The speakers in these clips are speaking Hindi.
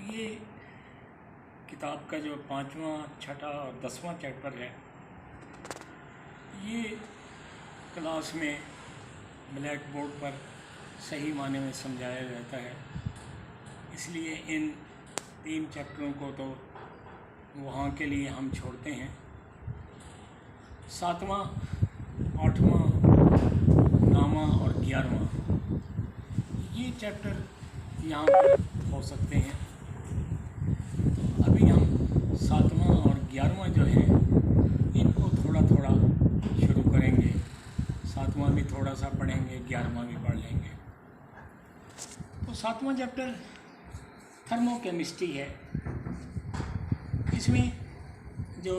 ये किताब का जो 5वां, छठा और 10वां चैप्टर है, ये क्लास में ब्लैक बोर्ड पर सही माने में समझाया जाता है। इसलिए इन 3 चैप्टरों को तो वहाँ के लिए हम छोड़ते हैं। 7वां, 8वां, 9वां और 11वां ये चैप्टर यहाँ पर हो सकते हैं। अभी हम 7वां और 11वां जो है इनको थोड़ा थोड़ा शुरू करेंगे। 7वां भी थोड़ा सा पढ़ेंगे, 11वां भी पढ़ लेंगे। तो 7वां चैप्टर थर्मोकेमिस्ट्री है। इसमें जो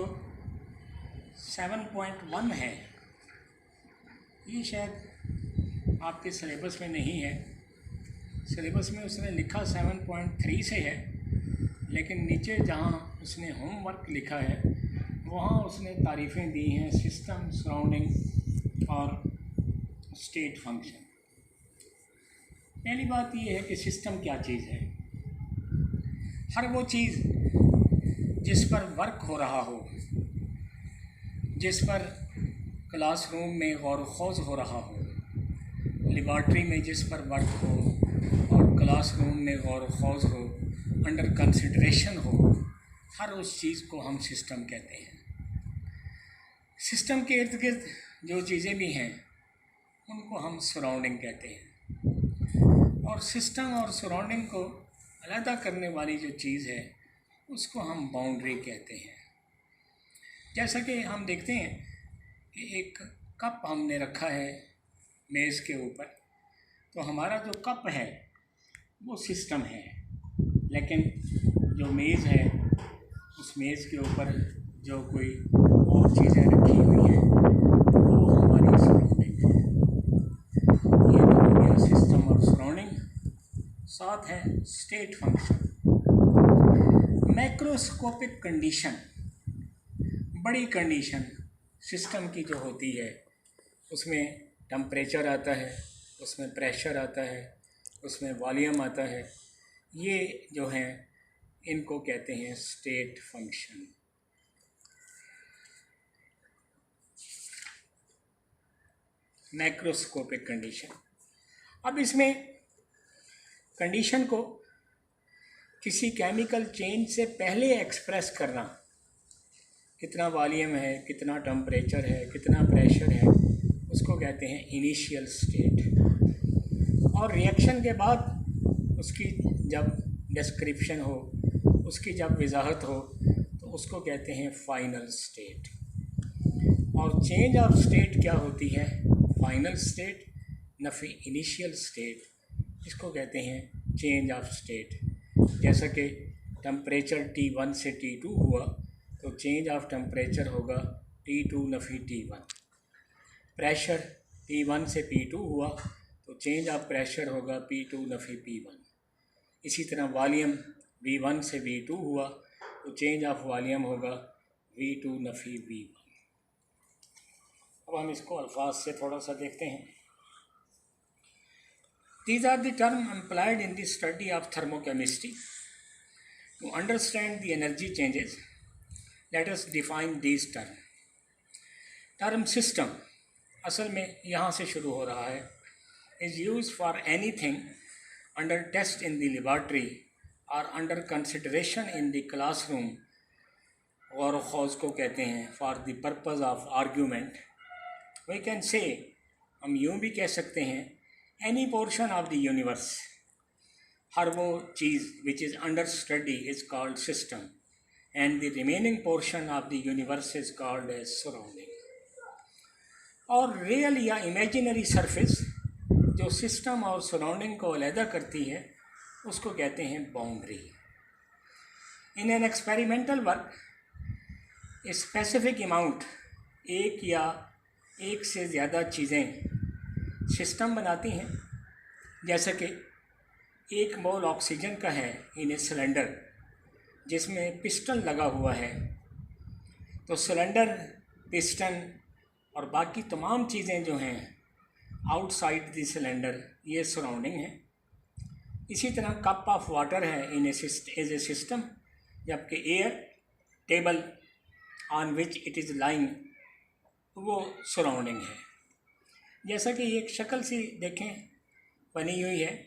7.1 है ये शायद आपके सिलेबस में नहीं है। सिलेबस में उसने लिखा 7.3 से है, लेकिन नीचे जहाँ उसने होमवर्क लिखा है वहाँ उसने तारीफ़ें दी हैं सिस्टम, सराउंडिंग और स्टेट फंक्शन। पहली बात ये है कि सिस्टम क्या चीज़ है। हर वो चीज़ जिस पर वर्क हो रहा हो, जिस पर क्लासरूम में गौर ख़ौज़ हो रहा हो, लेबॉर्ट्री में जिस पर वर्क हो और क्लासरूम में गौर ख़ौज़ हो, अंडर कंसिडरेशन हो, हर उस चीज़ को हम सिस्टम कहते हैं। सिस्टम के इर्द गिर्द जो चीज़ें भी हैं उनको हम सराउंडिंग कहते हैं। और सिस्टम और सराउंडिंग को अलग करने वाली जो चीज़ है उसको हम बाउंड्री कहते हैं। जैसा कि हम देखते हैं कि एक कप हमने रखा है मेज़ के ऊपर, तो हमारा जो कप है वो सिस्टम है, लेकिन जो मेज़ है उस मेज़ के ऊपर जो कोई और चीज़ें रखी हुई हैं वो हमारी सराउंडिंग है। ये तो हो गया सिस्टम और सराउंडिंग। साथ है स्टेट फंक्शन। मैक्रोस्कोपिक कंडीशन, बड़ी कंडीशन सिस्टम की जो होती है उसमें टेम्परेचर आता है, उसमें प्रेशर आता है, उसमें वॉल्यूम आता है। ये जो हैं इनको कहते हैं स्टेट फंक्शन। Macroscopic condition. अब इसमें कंडीशन को किसी केमिकल चेंज से पहले एक्सप्रेस करना, कितना वॉल्यूम है, कितना टेम्परेचर है, कितना प्रेशर है, उसको कहते हैं इनिशियल स्टेट। और रिएक्शन के बाद उसकी जब डिस्क्रिप्शन हो, उसकी जब वजाहत हो, तो उसको कहते हैं फाइनल स्टेट। और चेंज ऑफ स्टेट क्या होती है? Final state Nafi initial state, इसको कहते हैं चेंज ऑफ स्टेट। जैसा कि टेम्परेचर T1 से T2 हुआ तो चेंज ऑफ टेम्परेचर होगा T2 Nafi T1। Pressure P1 से P2 हुआ तो चेंज ऑफ प्रेशर होगा P2 नफी P1। इसी तरह वॉल्यूम V1 से V2 हुआ तो चेंज ऑफ वॉल्यूम होगा V2 नफी V1। अब हम इसको अल्फाज से थोड़ा सा देखते हैं। These are the terms employed in the study of thermochemistry. To understand the energy changes, let us define these terms. Term system असल में यहाँ से शुरू हो रहा है, is used for anything under test in the laboratory or under consideration in the classroom। गौर ख़ौज़ को कहते हैं for the purpose of argument। We can say, हम यूँ भी कह सकते हैं, any portion of the universe, हर वो चीज़ which is under study is called system and the remaining portion of the universe is called as surrounding। और रियल या इमेजिनरी सरफेस जो सिस्टम और सराउंडिंग को अलहदा करती है उसको कहते हैं boundary. In an experimental work specific amount, एक या एक से ज़्यादा चीज़ें सिस्टम बनाती हैं। जैसे कि 1 मोल ऑक्सीजन का है इन ए सिलेंडर जिसमें पिस्टन लगा हुआ है, तो सिलेंडर, पिस्टन और बाकी तमाम चीज़ें जो हैं आउटसाइड द सिलेंडर ये सराउंडिंग है। इसी तरह कप ऑफ वाटर है इन एज ए सिस्टम, जबकि air table on which it is lying वो सराउंडिंग है। जैसा कि एक शक्ल सी देखें बनी हुई है,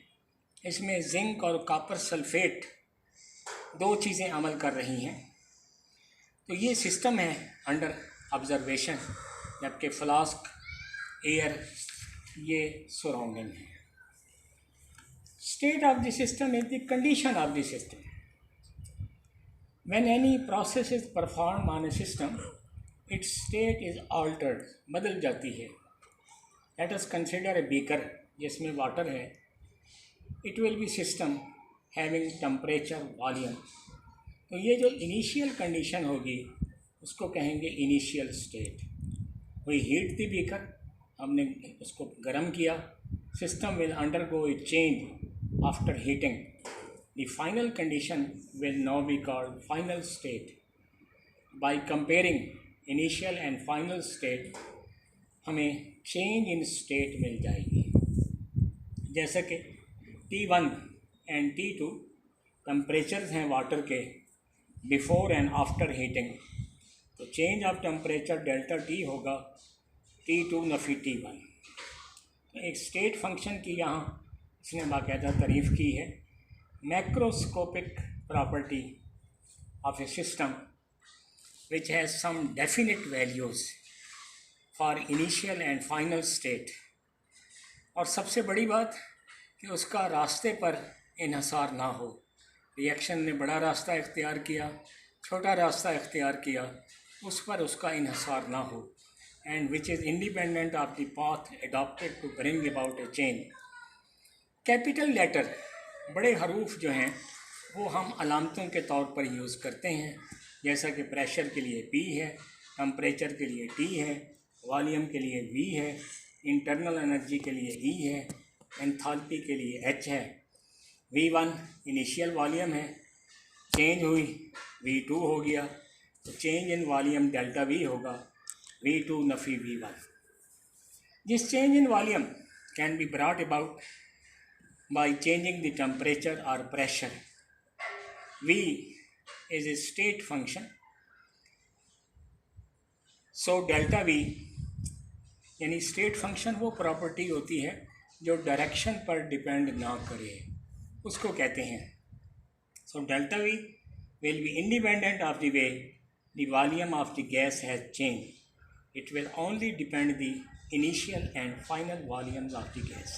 इसमें जिंक और कॉपर सल्फेट दो चीज़ें अमल कर रही हैं। तो ये सिस्टम है अंडर ऑब्जर्वेशन, जबकि फ्लास्क, एयर ये सराउंडिंग है। State of the system is the condition of the system. When any process is performed on a system, its state is altered, बदल जाती है। Let us consider a beaker जिसमें वाटर है। It will be system having temperature, volume. तो ये जो इनिशियल कंडीशन होगी उसको कहेंगे initial state. We heat the beaker, हमने उसको गर्म किया। System will undergo a change after heating. The final condition will now be called final state. By comparing initial and final state, हमें change in state मिल जाएगी। जैसे कि T1 and T2 टेम्परेचर्स हैं वाटर के बिफोर एंड आफ्टर हीटिंग, तो change of temperature delta T होगा T2 नफी T1। एक स्टेट फंक्शन की यहाँ इसने बाकायदा तारीफ़ की है। Macroscopic property of a system which has some definite values for initial and final state, और सबसे बड़ी बात कि उसका रास्ते पर इन्हसार ना हो। रिएक्शन ने बड़ा रास्ता इख्तियार किया, छोटा रास्ता इख्तियार किया, उस पर उसका इन्हसार ना हो, and which is independent of the path adopted to bring about a change. Capital letter, बड़े हरूफ जो हैं वो हम अलामतों के तौर पर यूज़ करते हैं, जैसा कि प्रेशर के लिए P है, टेम्परेचर के लिए T है, वॉल्यूम के लिए V है, इंटरनल एनर्जी के लिए E है, एंथैल्पी के लिए H है। V1 इनिशियल वॉल्यूम है, चेंज हुई V2 हो गया, तो change in volume delta V होगा V2 Nafi V1। This change in volume can be brought about by changing the temperature or pressure. V is a state function, so delta V यानी स्टेट फंक्शन वो प्रॉपर्टी होती है जो डायरेक्शन पर डिपेंड ना करे, उसको कहते हैं। So delta V will be independent of the way the volume of the gas has changed. It will only depend the initial and final volumes of the gas.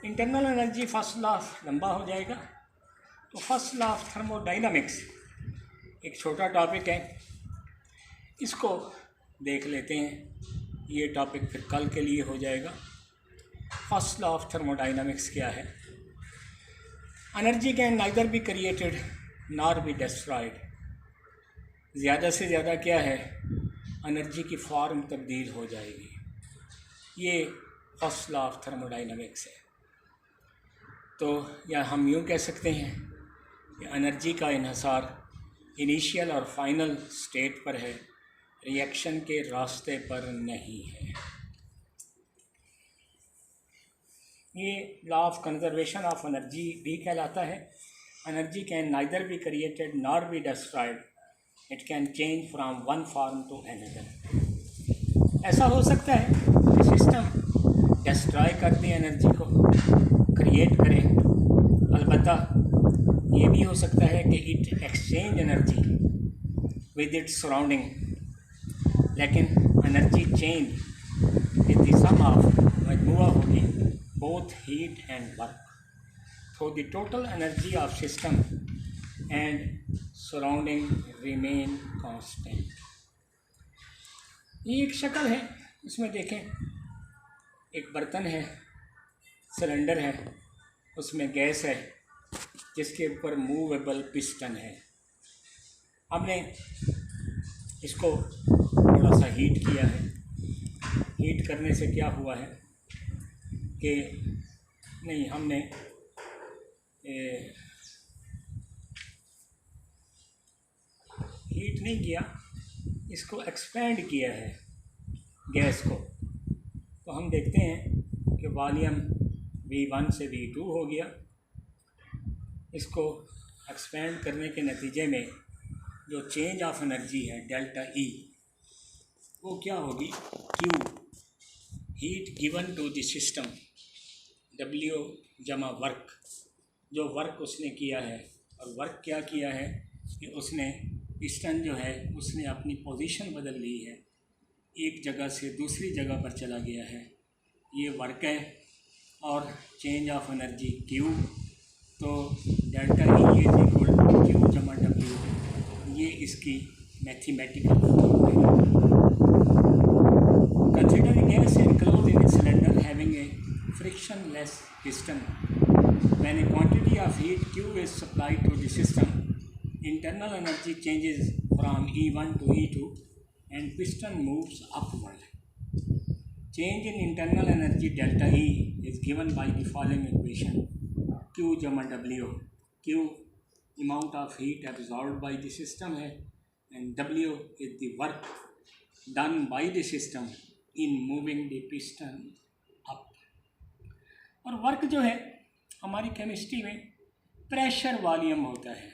Internal energy first law लंबा हो जाएगा, तो फर्स्ट लॉ ऑफ थर्मोडाइनमिक्स एक छोटा टॉपिक है, इसको देख लेते हैं। ये टॉपिक फिर कल के लिए हो जाएगा। फर्स्ट लॉ ऑफ थर्मोडाइनमिक्स क्या है? Energy can neither be created nor be destroyed. ज़्यादा से ज़्यादा क्या है, एनर्जी की फॉर्म तब्दील हो जाएगी। ये फर्स्ट लॉ ऑफ थर्मोडाइनमिक्स है। तो या हम यूँ कह सकते हैं कि एनर्जी का इन्हसार इनिशियल और फाइनल स्टेट पर है, रिएक्शन के रास्ते पर नहीं है। ये law of conservation of energy भी कहलाता है। Energy can neither be created nor be destroyed, it can change from one form to another. ऐसा हो सकता है कि सिस्टम डिस्ट्रॉय कर दे एनर्जी को, क्रिएट करें, अलबत्ता ये भी हो सकता है कि it exchange energy with its surrounding, लेकिन energy change with the sum of मजमूआ होगी both heat and work, so the total energy of system and surrounding remain constant। ये एक शक्ल है, इसमें देखें एक बर्तन है, सिलेंडर है, उसमें गैस है जिसके ऊपर मूवेबल पिस्टन है। हमने इसको थोड़ा सा हीट किया है। हीट करने से क्या हुआ है कि नहीं, हमने हीट नहीं किया, इसको एक्सपेंड किया है गैस को। तो हम देखते हैं कि वॉल्यूम V1 से V2 हो गया, इसको एक्सपेंड करने के नतीजे में जो चेंज ऑफ एनर्जी है डेल्टा ई, वो क्या होगी, Q heat given to the system, W जमा वर्क, जो वर्क उसने किया है। और वर्क क्या किया है कि उसने पिस्टन जो है उसने अपनी पोजीशन बदल ली है, एक जगह से दूसरी जगह पर चला गया है, ये वर्क है। और चेंज ऑफ एनर्जी क्यू, तो delta E is equal to Q जमा डब्ल्यू, ये इसकी मैथमेटिकल फॉर्म है। Consider a gas enclosed in a cylinder having a frictionless piston. When a quantity of heat Q is supplied to the system, internal energy changes from E1 to E2 and piston moves upward. Change in internal energy delta E is given by the following equation: Q जमा W. Q amount of heat absorbed by the system है and W is the work done by the system in moving the piston up. और वर्क जो है हमारी केमिस्ट्री में प्रेशर वॉल्यूम होता है,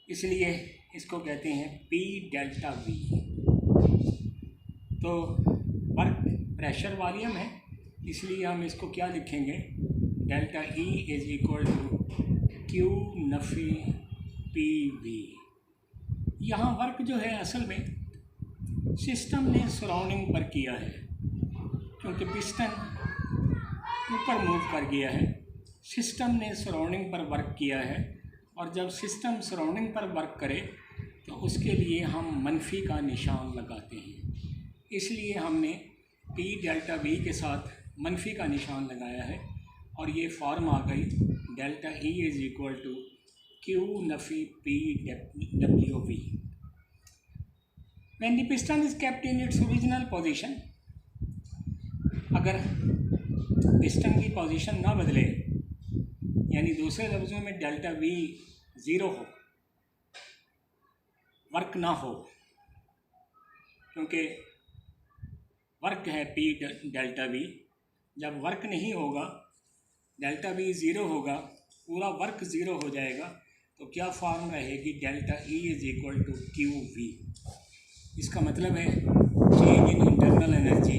इसलिए इसको कहते हैं P डेल्टा V। तो वर्क प्रेशर वॉल्यूम है, इसलिए हम इसको क्या लिखेंगे, delta E is equal to Q नफ़ी PV। यहाँ वर्क जो है असल में सिस्टम ने सराउंडिंग पर किया है, क्योंकि पिस्टन ऊपर मूव कर गया है, सिस्टम ने सराउंडिंग पर वर्क किया है। और जब सिस्टम सराउंडिंग पर वर्क करे तो उसके लिए हम मनफी का निशान लगाते हैं, इसलिए हमने P डेल्टा V के साथ मनफी का निशान लगाया है और ये फॉर्म आ गई delta E is equal to Q नफ़ी P W V। When the piston is kept in its original position, अगर पिस्टन की पोजीशन ना बदले, यानी दूसरे लफ्ज़ों में डेल्टा V ज़ीरो हो, वर्क ना हो, क्योंकि वर्क है P डेल्टा V, जब वर्क नहीं होगा डेल्टा V ज़ीरो होगा, पूरा वर्क ज़ीरो हो जाएगा, तो क्या फॉर्म रहेगी, delta E is equal to Q V. इसका मतलब है change in internal energy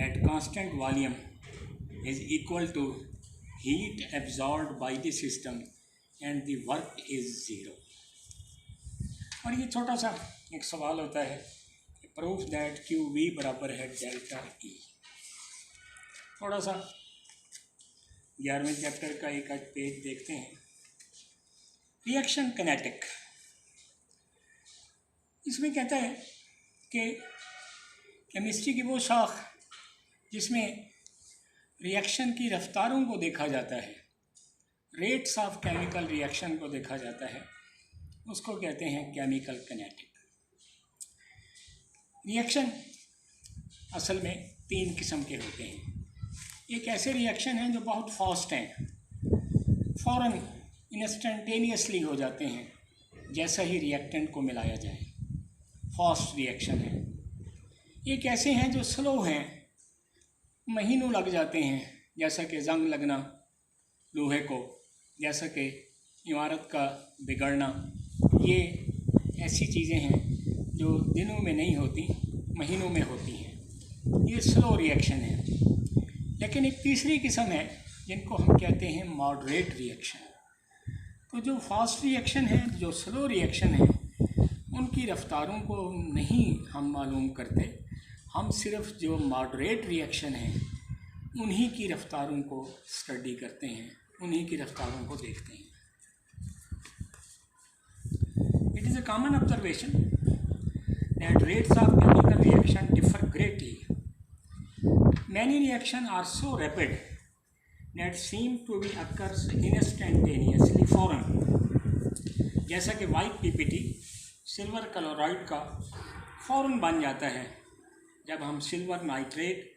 at constant volume is equal to heat absorbed by the system and the work is zero. और ये छोटा सा एक सवाल होता है, प्रूफ दैट क्यू वी बराबर है डेल्टा ई। थोड़ा सा 11वें चैप्टर का एक पेज देखते हैं। रिएक्शन किनेटिक, इसमें कहता है कि केमिस्ट्री की वो शाख जिसमें रिएक्शन की रफ्तारों को देखा जाता है, रेट्स ऑफ केमिकल रिएक्शन को देखा जाता है, उसको कहते हैं केमिकल किनेटिक। रिएक्शन असल में 3 किस्म के होते हैं। एक ऐसे रिएक्शन हैं जो बहुत फास्ट हैं, फ़ौरन इंस्टेंटेनियसली हो जाते हैं जैसा ही रिएक्टेंट को मिलाया जाए, फास्ट रिएक्शन है। एक ऐसे हैं जो स्लो हैं, महीनों लग जाते हैं, जैसा कि जंग लगना लोहे को, जैसा कि इमारत का बिगड़ना, ये ऐसी चीज़ें हैं जो दिनों में नहीं होती, महीनों में होती हैं, ये स्लो रिएक्शन है। लेकिन एक तीसरी किस्म है जिनको हम कहते हैं मॉडरेट रिएक्शन। तो जो फास्ट रिएक्शन है, जो स्लो रिएक्शन है, उनकी रफ्तारों को नहीं हम मालूम करते, हम सिर्फ जो मॉडरेट रिएक्शन है उन्हीं की रफ्तारों को स्टडी करते हैं, उन्हीं की रफ्तारों को देखते हैं। It is a common observation that rates of chemical reaction differ greatly. Many reaction are so rapid that seem to be occurs instantaneously फॉरन, जैसा कि वाइट पीपीटी सिल्वर क्लोराइड का फ़ौरन बन जाता है जब हम सिल्वर नाइट्रेट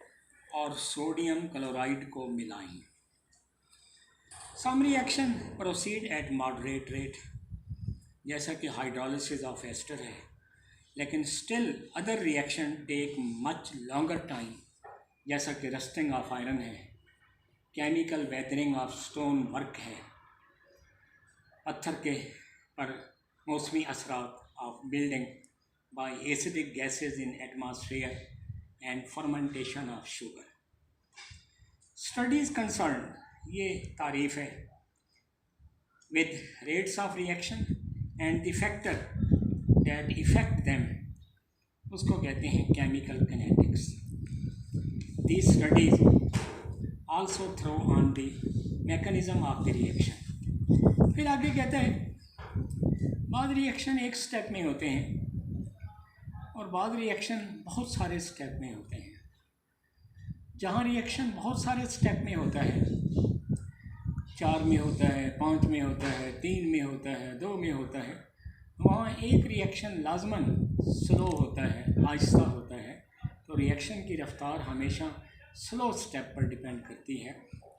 और सोडियम क्लोराइड को मिलाएं। Some reaction proceed at moderate rate, जैसा कि हाइड्रोलिसिस ऑफ एस्टर है, लेकिन still other reaction take much longer time, जैसा कि रस्टिंग ऑफ आयरन है, chemical weathering of stone work है, पत्थर के पर मौसमी असरात ऑफ building by acidic gases in atmosphere and fermentation of sugar. Studies concern, ये तारीफ़ है, with rates of reaction and the factor that effect them, उसको कहते हैं chemical kinetics. These studies also throw on the mechanism of the reaction. फिर आगे कहते हैं बाद रिएक्शन एक स्टेप में होते हैं और बाद रिएक्शन बहुत सारे स्टेप में होते हैं। जहाँ रिएक्शन बहुत सारे स्टेप में होता है, 4 में होता है, 5 में होता है, 3 में होता है, 2 में होता है, वहाँ एक रिएक्शन लाजमन स्लो होता है, आहिस्ता होता है। तो रिएक्शन की रफ्तार हमेशा स्लो स्टेप पर डिपेंड करती है।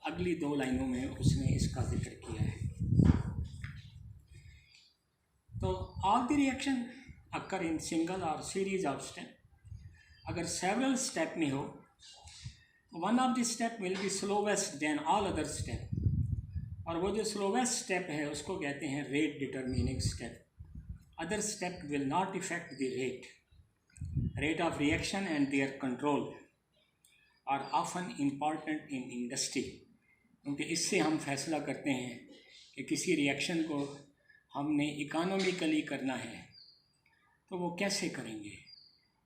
अगली 2 लाइनों में उसने इसका जिक्र किया है। तो all the reaction occur in single और सीरीज ऑफ स्टेप। अगर सेवरल स्टेप में हो, one of the step will be slowest than all other step, और वो जो स्लोवेस्ट स्टेप है उसको कहते हैं rate determining step. Other step will not effect the rate of reaction and their control are often important in industry, क्योंकि इससे हम फैसला करते हैं कि किसी रिएक्शन को हमने इकोनॉमिकली करना है तो वो कैसे करेंगे,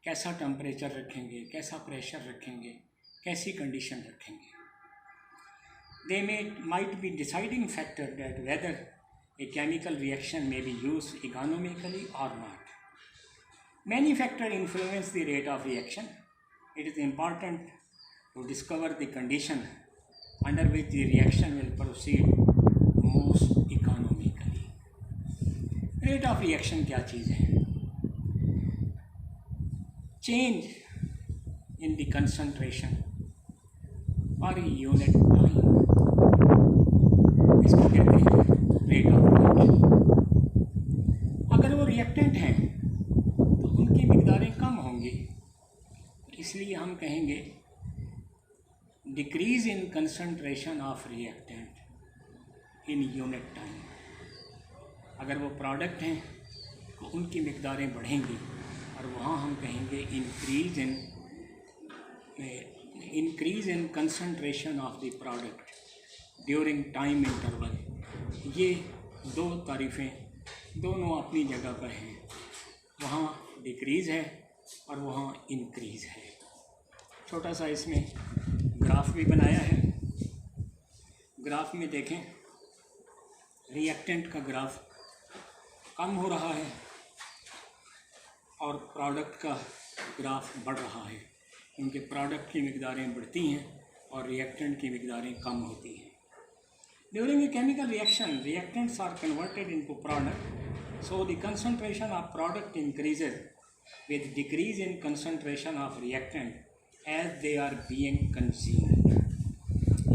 कैसा टेम्परेचर रखेंगे, कैसा प्रेशर रखेंगे, कैसी कंडीशन रखेंगे। They might be deciding factor that whether a chemical reaction may be used economically or not. Many factors influence the rate of reaction. It is important to discover the condition under which the reaction will proceed most economically. Rate of reaction क्या चीज़ है? Change in the concentration per unit time, इसको कहते हैं रेट ऑफ रिएक्शन। अगर वो रिएक्टेंट हैं तो उनकी मिकदारें कम होंगी, इसलिए हम कहेंगे decrease in concentration of reactant in unit time. अगर वो प्रोडक्ट हैं तो उनकी मिकदारें बढ़ेंगी, और वहाँ हम कहेंगे increase in concentration of the product during time interval. ये 2 तारीफ़ें दोनों अपनी जगह पर हैं, वहाँ डिक्रीज़ है और वहाँ इंक्रीज़ है। छोटा सा इसमें ग्राफ भी बनाया है। ग्राफ में देखें, रिएक्टेंट का ग्राफ कम हो रहा है और प्रोडक्ट का ग्राफ बढ़ रहा है, क्योंकि प्रोडक्ट की मिकदारें बढ़ती हैं और रिएक्टेंट की मिकदारें कम होती हैं। During a chemical reaction, reactants are converted into product, so the concentration of product increases with decrease in concentration of reactant as they are being consumed.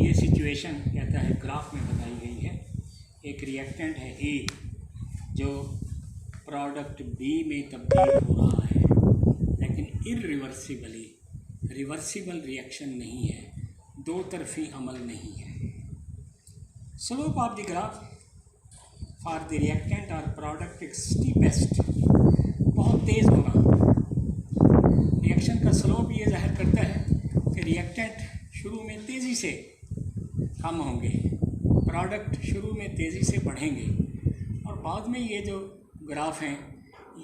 ये सिचुएशन कहता है ग्राफ में बताई गई है। एक रिएक्टेंट है A जो प्रोडक्ट B में तब्दील हो रहा है, लेकिन इरिवर्सिबली, रिवर्सिबल रिएक्शन नहीं है, 2 तरफ़ी अमल नहीं है। Slope of the graph for the reactant or product is steepest, बहुत तेज़ होगा। रिएक्शन का स्लोप ये जाहिर करता है कि रिएक्टेंट शुरू में तेज़ी से कम होंगे, प्रोडक्ट शुरू में तेज़ी से बढ़ेंगे, और बाद में ये जो ग्राफ हैं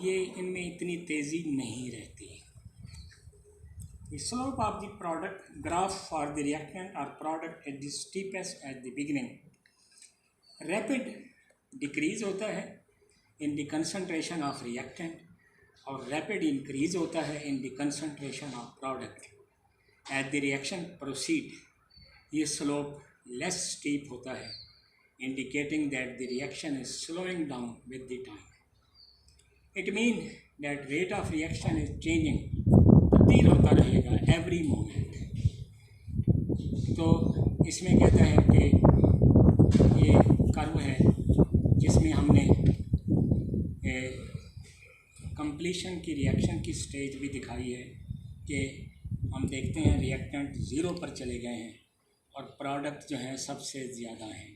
ये इनमें इतनी तेज़ी नहीं रहती। The slope of the product graph for the reactant or product is the steepest at the beginning. Rapid decrease होता है in the concentration of reactant, और रैपिड इंक्रीज़ होता है in the concentration of product as the reaction proceed. ये स्लोप लेस स्टीप होता है, indicating that the reaction is slowing down with the time. It mean that rate of reaction is changing, तब्दील होता रहेगा एवरी मोमेंट। तो इसमें कहता है कि ये कर्व है जिसमें हमने कंप्लीशन की रिएक्शन की स्टेज भी दिखाई है कि हम देखते हैं रिएक्टेंट 0 पर चले गए हैं और प्रोडक्ट जो है सबसे ज़्यादा हैं।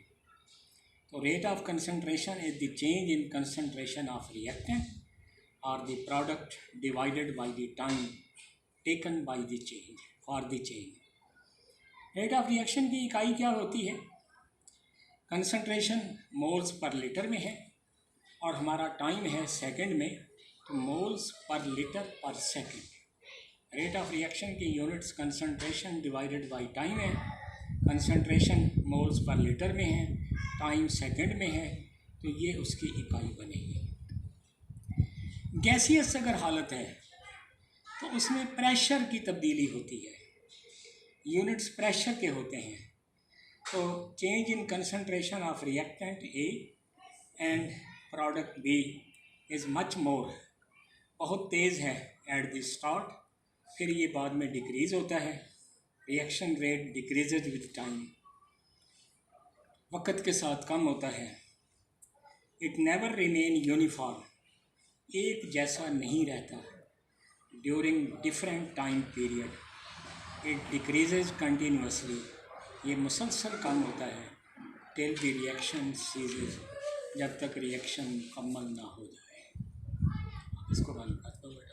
तो rate of concentration is the change in concentration of reactant और the product divided by the time taken by the change for the change. Rate of reaction की इकाई क्या होती है? कंसंट्रेशन मोल्स पर लीटर में है और हमारा टाइम है सेकंड में, तो मोल्स पर लीटर पर सेकंड। रेट ऑफ रिएक्शन की units concentration divided by time है। कंसंट्रेशन मोल्स पर लीटर में है, टाइम सेकंड में है, तो ये उसकी इकाई बनेगी। गैसियस अगर हालत है तो उसमें प्रेशर की तब्दीली होती है, यूनिट्स प्रेशर के होते हैं। तो change in concentration of reactant A and product B is much more, बहुत तेज़ है एट द स्टार्ट, फिर ये बाद में डिक्रीज़ होता है। Reaction rate decreases with time, वक्त के साथ कम होता है। इट नेवर रिमेन यूनिफॉर्म, एक जैसा नहीं रहता। During different time period it decreases continuously, ये मुसलसल कम होता है। टिल द रिएक्शन सीजेज, जब तक रिएक्शन मुकम्मल ना हो जाए। इसको बंद कर दो।